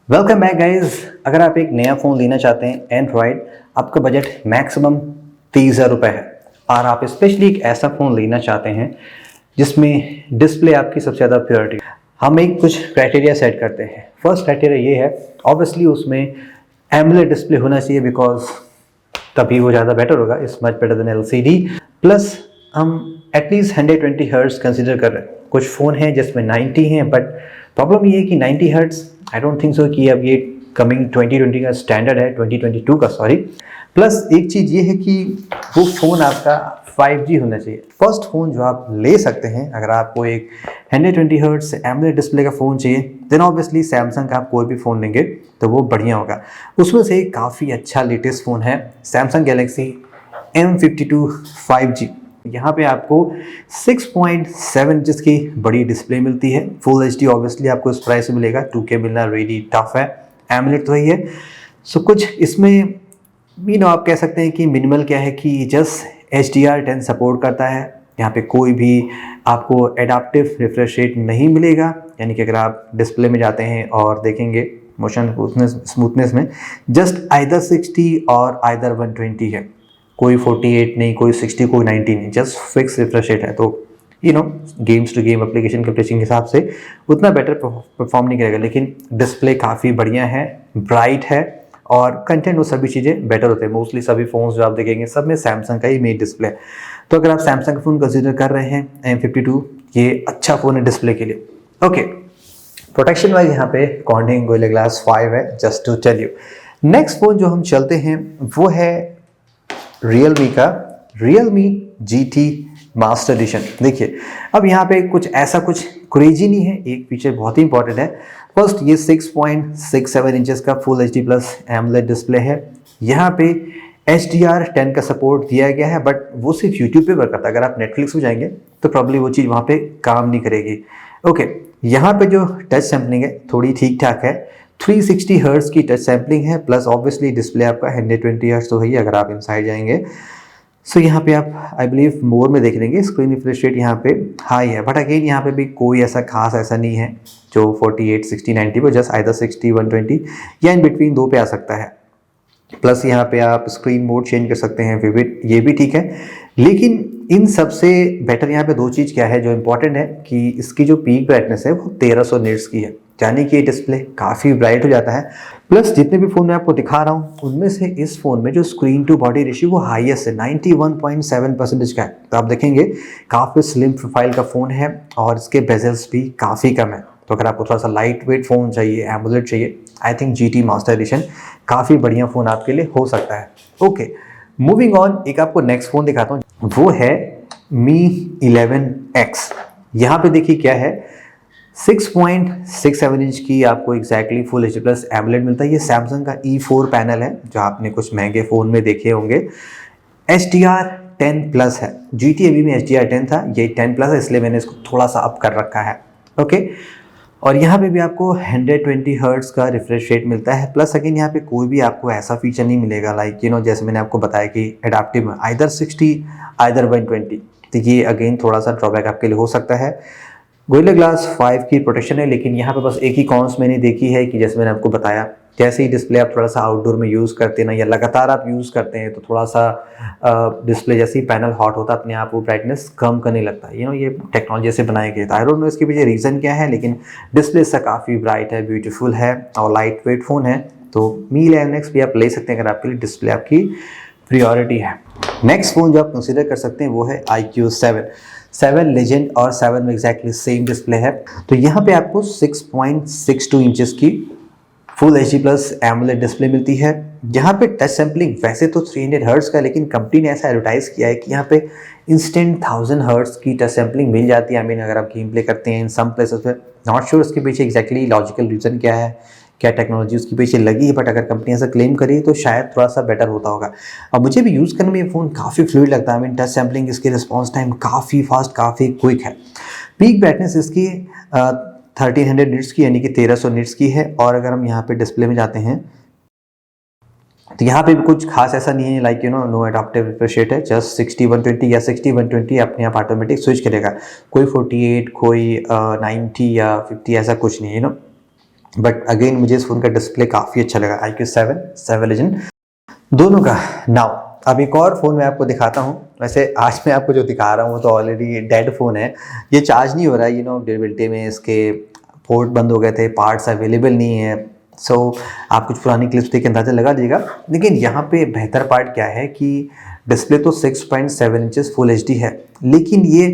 Welcome back guys. अगर आप एक नया फ़ोन लेना चाहते हैं एंड्रॉयड, आपका बजट मैक्सिमम 30,000 रुपये है और आप स्पेशली एक ऐसा फ़ोन लेना चाहते हैं जिसमें डिस्प्ले आपकी सबसे ज़्यादा प्रायोरिटी, हम एक कुछ क्राइटेरिया सेट करते हैं। फर्स्ट क्राइटेरिया ये है, ऑब्वियसली उसमें एमोलेड डिस्प्ले होना चाहिए बिकॉज तभी वो ज़्यादा बेटर होगा, is much better than LCD. Plus हम एटलीस्ट 120 हर्ट्ज कंसिडर कर रहे हैं। कुछ फ़ोन हैं जिसमें 90 हैं, बट प्रॉब्लम ये है कि 90 hertz I don't think so कि अब ये कमिंग 2020 का स्टैंडर्ड है, 2022 का सॉरी। प्लस एक चीज़ ये है कि वो फ़ोन आपका 5G होना चाहिए। फर्स्ट फ़ोन जो आप ले सकते हैं, अगर आपको एक 120 हर्ट्ज एमोलेड डिस्प्ले का फ़ोन चाहिए, देन ऑब्वियसली सैमसंग का आप कोई भी फ़ोन लेंगे तो वो बढ़िया होगा। उसमें से काफ़ी अच्छा लेटेस्ट फ़ोन है सैमसंग गैलेक्सी M52 5G। यहाँ पे आपको 6.7 इंचेस की बड़ी डिस्प्ले मिलती है। फुल HD ऑब्वियसली आपको इस प्राइस में मिलेगा, 2K मिलना रेडी टफ है। एमोलेड तो ही है। सो कुछ इसमें आप कह सकते हैं कि मिनिमल क्या है कि जस्ट HDR10 सपोर्ट करता है। यहाँ पे कोई भी आपको एडाप्टिव रिफ्रेश रेट नहीं मिलेगा, यानी कि अगर आप डिस्प्ले में जाते हैं और देखेंगे मोशन स्मूथनेस में जस्ट आइदर 60 और आइदर 120 है, कोई 48 नहीं, कोई 60, कोई 90 नहीं, जस्ट फिक्स रिफ्रेश रेट है। तो गेम्स टू गेम एप्लीकेशन के प्लेसिंग के हिसाब से उतना बेटर परफॉर्म नहीं करेगा, लेकिन डिस्प्ले काफ़ी बढ़िया है, ब्राइट है और कंटेंट वो सभी चीज़ें बेटर होते हैं। मोस्टली सभी फोन्स जो आप देखेंगे सब में सैमसंग का ही मेन डिस्प्ले है। तो अगर आप सैमसंग का फ़ोन कंसिडर कर रहे हैं M52, ये अच्छा फ़ोन है डिस्प्ले के लिए। ओके, प्रोटेक्शन वाइज यहाँ पे कॉर्निंग गोरिल्ला ग्लास 5 है, just to tell you. Next phone जो हम चलते हैं वो है Realme का Realme GT मास्टर एडिशन। देखिए अब यहाँ पे कुछ ऐसा कुछ क्रेजी नहीं है, एक फीचर बहुत ही इंपॉर्टेंट है। फर्स्ट, ये 6.67 इंचेस का full HD plus AMOLED display है। यहाँ पे HDR10 का सपोर्ट दिया गया है, बट वो सिर्फ यूट्यूब पे वर्क करता है। अगर आप नेटफ्लिक्स पे जाएंगे तो प्रॉब्ली वो चीज़ वहाँ पे काम नहीं करेगी। ओके, यहाँ पे जो टच सैम्पलिंग है थोड़ी ठीक ठाक है, 360 हर्ट्ज की टच सैम्पलिंग है। प्लस ऑब्वियसली डिस्प्ले आपका 120 हर्ट्ज तो है ही। अगर आप इनसाइड जाएंगे सो यहाँ पे आप आई बिलीव मोर में देख लेंगे, स्क्रीन रिफ्रेश रेट यहाँ पे हाई है, बट अगेन यहाँ पे भी कोई ऐसा खास ऐसा नहीं है जो 48, 60, 90 पे, जस्ट आइदर 60, 120 या इन बिटवीन दो पे आ सकता है। प्लस यहाँ पे आप स्क्रीन मोड चेंज कर सकते हैं, विविड, ये भी ठीक है। लेकिन इन सबसे बेटर यहाँ पे दो चीज़ क्या है जो इम्पोर्टेंट है कि इसकी जो पीक ब्राइटनेस है वो 1300 निट्स की है, यानी कि ये डिस्प्ले काफ़ी ब्राइट हो जाता है। प्लस जितने भी फ़ोन मैं आपको दिखा रहा हूँ उनमें से इस फ़ोन में जो स्क्रीन टू बॉडी रेशियो वो हाईएस्ट है, 91.7% का है। तो आप देखेंगे काफ़ी स्लिम प्रोफाइल का फ़ोन है और इसके बेजल्स भी काफ़ी कम है। तो अगर आपको थोड़ा सा लाइट वेट फ़ोन चाहिए, एमोलेड चाहिए, I think GT master addition काफ़ी बढ़िया फ़ोन आपके लिए हो सकता है। ओके, मूविंग ऑन, एक आपको नेक्स्ट फ़ोन दिखाता हूँ, वो है Mi 11X। यहाँ पे देखिए क्या है, 6.67 इंच की आपको exactly full HD plus AMOLED मिलता है। ये सैमसंग का E4 पैनल है जो आपने कुछ महंगे फ़ोन में देखे होंगे। HDR10 प्लस है, GT अभी में HDR10 था, ये 10 प्लस है, इसलिए मैंने इसको थोड़ा सा अप कर रखा है। ओके, और यहाँ पे भी आपको 120 हर्ट्ज का रिफ्रेश रेट मिलता है। प्लस अगेन यहाँ पे कोई भी आपको ऐसा फीचर नहीं मिलेगा लाइक जैसे मैंने आपको बताया कि एडाप्टिव आइदर 60 आइदर 120, तो ये अगेन थोड़ा सा ड्रॉबैक आपके लिए हो सकता है। गोरिल्ला ग्लास 5 की प्रोटेक्शन है, लेकिन यहाँ पे बस एक ही कॉन्स मैंने देखी है कि जैसे मैंने आपको बताया, जैसे ही डिस्प्ले आप थोड़ा सा आउटडोर में यूज़ करते हैं ना, या लगातार आप यूज़ करते हैं, तो थोड़ा सा डिस्प्ले जैसे ही पैनल हॉट होता है अपने आप वो ब्राइटनेस कम करने लगता है। ये टेक्नोलॉजी से बनाई गई है। आई डोंट नो इसके पीछे रीज़न क्या है, लेकिन डिस्प्ले इसका काफ़ी ब्राइट है, ब्यूटीफुल है और लाइट वेट फ़ोन है। तो Mi 11X भी आप ले सकते हैं अगर आपके लिए डिस्प्ले आपकी प्रियोरिटी है। नेक्स्ट फ़ोन जो आप कंसिडर कर सकते हैं वो है iQOO 7 लेजेंड और 7 में एग्जैक्टली सेम डिस्प्ले है। तो यहाँ पे आपको 6.62 इंचेस की full HD plus AMOLED display मिलती है। यहाँ पे टच सैम्पलिंग वैसे तो 300 हर्ट्ज का, लेकिन कंपनी ने ऐसा एडवर्टाइज किया है कि यहाँ पे इंस्टेंट 1000 हर्ट्ज की टच सैम्पलिंग मिल जाती है। अगर आप गेम प्ले करते हैं इन सम प्लेसेस पे, नॉट श्योर उसके पीछे एग्जैक्टली लॉजिकल रीज़न क्या है, क्या टेक्नोलॉजी उसके पीछे लगी है, बट अगर कंपनी ऐसा क्लेम करी तो शायद थोड़ा सा बेटर होता होगा। और मुझे भी यूज़ करने में ये फ़ोन काफ़ी फ्लूइड लगता है। टच सैम्पलिंग, इसकी रिस्पॉन्स टाइम काफ़ी फास्ट, काफ़ी क्विक है। पीक ब्राइटनेस इसकी 1300 निट्स की, यानी कि 1300 निट्स की है। और अगर हम यहाँ पे डिस्प्ले में जाते हैं तो यहाँ पे भी कुछ खास ऐसा नहीं है like no adaptive refresh rate है, जस्ट 60, 120 या 60, 120 अपने आप ऑटोमेटिक स्विच करेगा। कोई 48, कोई 90 या 50 ऐसा कुछ नहीं है बट अगेन मुझे इस फ़ोन का डिस्प्ले काफ़ी अच्छा लगा, iQ7 7 Legend दोनों का। नाउ अब एक और फ़ोन मैं आपको दिखाता हूँ। वैसे आज मैं आपको जो दिखा रहा हूँ वो तो ऑलरेडी डेड फ़ोन है, ये चार्ज नहीं हो रहा है, ड्यूरेबिलिटी में इसके पोर्ट बंद हो गए थे, पार्ट्स अवेलेबल नहीं है। सो आप कुछ पुरानी क्लिप्स देख के अंदाज़ा लगा लीजिएगा। लेकिन यहाँ पे बेहतर पार्ट क्या है कि डिस्प्ले तो 6.7 इंचेस फुल एचडी है, लेकिन ये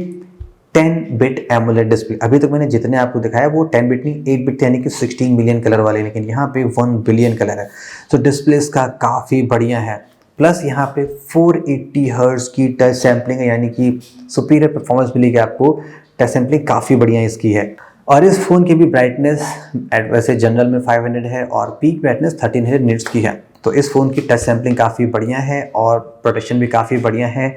10 बिट एमोलेड डिस्प्ले। अभी तक मैंने जितने आपको दिखाया वो 10 बिट नहीं 8 बिट यानी कि 16 मिलियन कलर वाले, लेकिन यहाँ पे 1 बिलियन कलर है। तो डिस्प्ले इसका काफ़ी बढ़िया है। प्लस यहाँ पे 480 हर्ट्ज की टच सैम्पलिंग है, यानी कि सुपीरियर परफॉर्मेंस मिलेगी आपको। टच सैम्पलिंग काफ़ी बढ़िया इसकी है। और इस फ़ोन की भी ब्राइटनेस वैसे जनरल में 500 है और पीक ब्राइटनेस 1300 निट्स की है। तो इस फ़ोन की टच सैम्पलिंग काफ़ी बढ़िया है और प्रोटेक्शन भी काफ़ी बढ़िया है।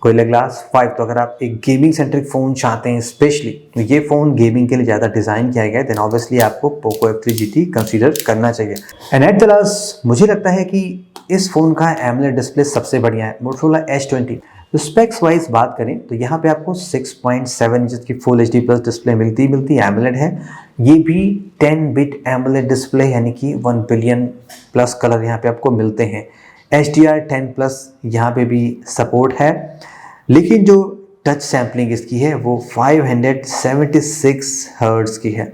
Gorilla glass 5। तो अगर आप एक गेमिंग सेंट्रिक फ़ोन चाहते हैं स्पेशली, तो ये फ़ोन गेमिंग के लिए ज़्यादा डिज़ाइन किया गया है, देन ऑब्वियसली आपको पोको F3 GT कंसीडर करना चाहिए। एंड एट द लास्ट मुझे लगता है कि इस फ़ोन का एमोलेड डिस्प्ले सबसे बढ़िया है, मोटोरोला H20। तो स्पेक्स वाइज बात करें तो यहाँ पे आपको 6.7 इंच की फुल HD प्लस डिस्प्ले मिलती है, एमोलेड है। ये भी 10 बिट एमोलेड डिस्प्ले, यानी कि 1 बिलियन प्लस कलर यहाँ पे आपको मिलते हैं। HDR10 प्लस यहाँ पे भी सपोर्ट है, लेकिन जो टच सैम्पलिंग इसकी है वो 576 हर्ट्ज की है,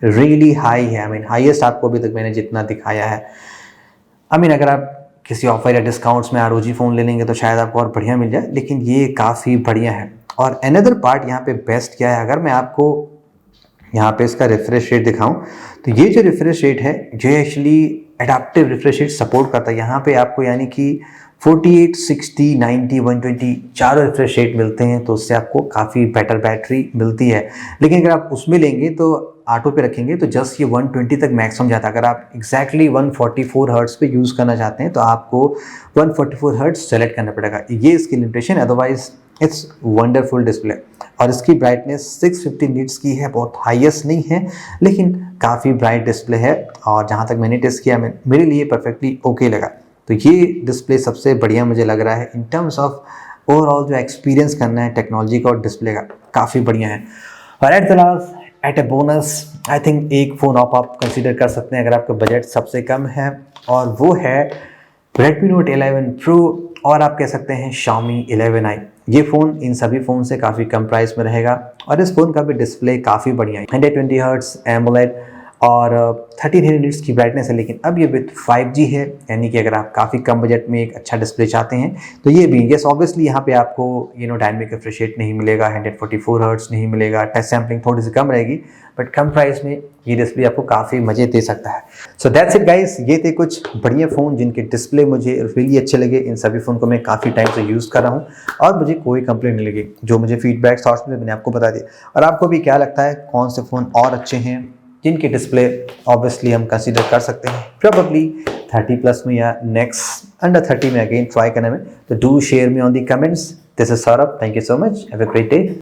रियली हाई है। आई मीन हाईएस्ट आपको अभी तक मैंने जितना दिखाया है। आई मीन अगर आप किसी ऑफर या डिस्काउंट्स में ROG फ़ोन ले लेंगे तो शायद आपको और बढ़िया मिल जाए, लेकिन ये काफ़ी बढ़िया है। और अनदर पार्ट यहाँ पे बेस्ट क्या है, अगर मैं आपको यहाँ पे इसका रिफ्रेश रेट दिखाऊं तो ये जो रिफ्रेश रेट है जो actually adaptive refresh rate support करता है। यहाँ पे आपको यानी कि 48, 60, 90, 120 चारों रिफ्रेश रेट मिलते हैं, तो उससे आपको काफ़ी बेटर बैटरी मिलती है। लेकिन अगर आप उसमें लेंगे तो ऑटो पे रखेंगे तो जस्ट ये 120 तक मैक्सिमम जाता है। अगर आप एग्जैक्टली 144 हर्ट्ज पे यूज़ करना चाहते हैं तो आपको 144 हर्ट्ज सेलेक्ट करना पड़ेगा, ये इसकी limitation. Otherwise it's wonderful display. और इसकी ब्राइटनेस 650 निट्स की है, बहुत हाईएस्ट नहीं है, लेकिन काफ़ी ब्राइट डिस्प्ले है। और जहाँ तक मैंने टेस्ट किया मेरे लिए परफेक्टली ओके लगा। तो ये डिस्प्ले सबसे बढ़िया मुझे लग रहा है इन टर्म्स ऑफ ओवरऑल जो एक्सपीरियंस करना है टेक्नोलॉजी का और डिस्प्ले का, काफ़ी बढ़िया है। और at the last at a bonus I think एक फ़ोन आप कंसीडर कर सकते हैं अगर आपका बजट सबसे कम है, और वो है Redmi Note 11 Pro और आप कह सकते हैं Xiaomi 11i। ये फ़ोन इन सभी फ़ोन से काफ़ी कम प्राइस में रहेगा और इस फ़ोन का भी डिस्प्ले काफ़ी बढ़िया है, 120 हर्ट्ज एमोलेड और 1300 निट्स की ब्राइटनेस है। लेकिन अब ये विद 5G है, यानी कि अगर आप काफ़ी कम बजट में एक अच्छा डिस्प्ले चाहते हैं तो ये भी यस ऑब्वियसली यहाँ पे आपको डायनेमिक रिफ्रेश रेट नहीं मिलेगा, 144 हर्ट्ज नहीं मिलेगा, टच सैम्पलिंग थोड़ी सी कम रहेगी, बट कम प्राइस में ये डिस्प्ले आपको काफ़ी मज़े दे सकता है। सो दैट्स इट गाइस, ये थे कुछ बढ़िया फ़ोन जिनके डिस्प्ले मुझे रियली अच्छे लगे। इन सभी फ़ोन को मैं काफ़ी टाइम से यूज़ कर रहा हूँ और मुझे कोई कंप्लेंट नहीं लगी। जो मुझे फीडबैक थॉट्स मिले मैंने आपको बता दिया। और आपको भी क्या लगता है कौन से फ़ोन और अच्छे हैं जिनके डिस्प्ले ऑब्वियसली हम कंसीडर कर सकते हैं प्रोबेबली 30 प्लस में या नेक्स्ट अंडर 30 में अगेन ट्राई करने में। तो do share me on the comments. This is Saurabh, thank you so much, have a great day.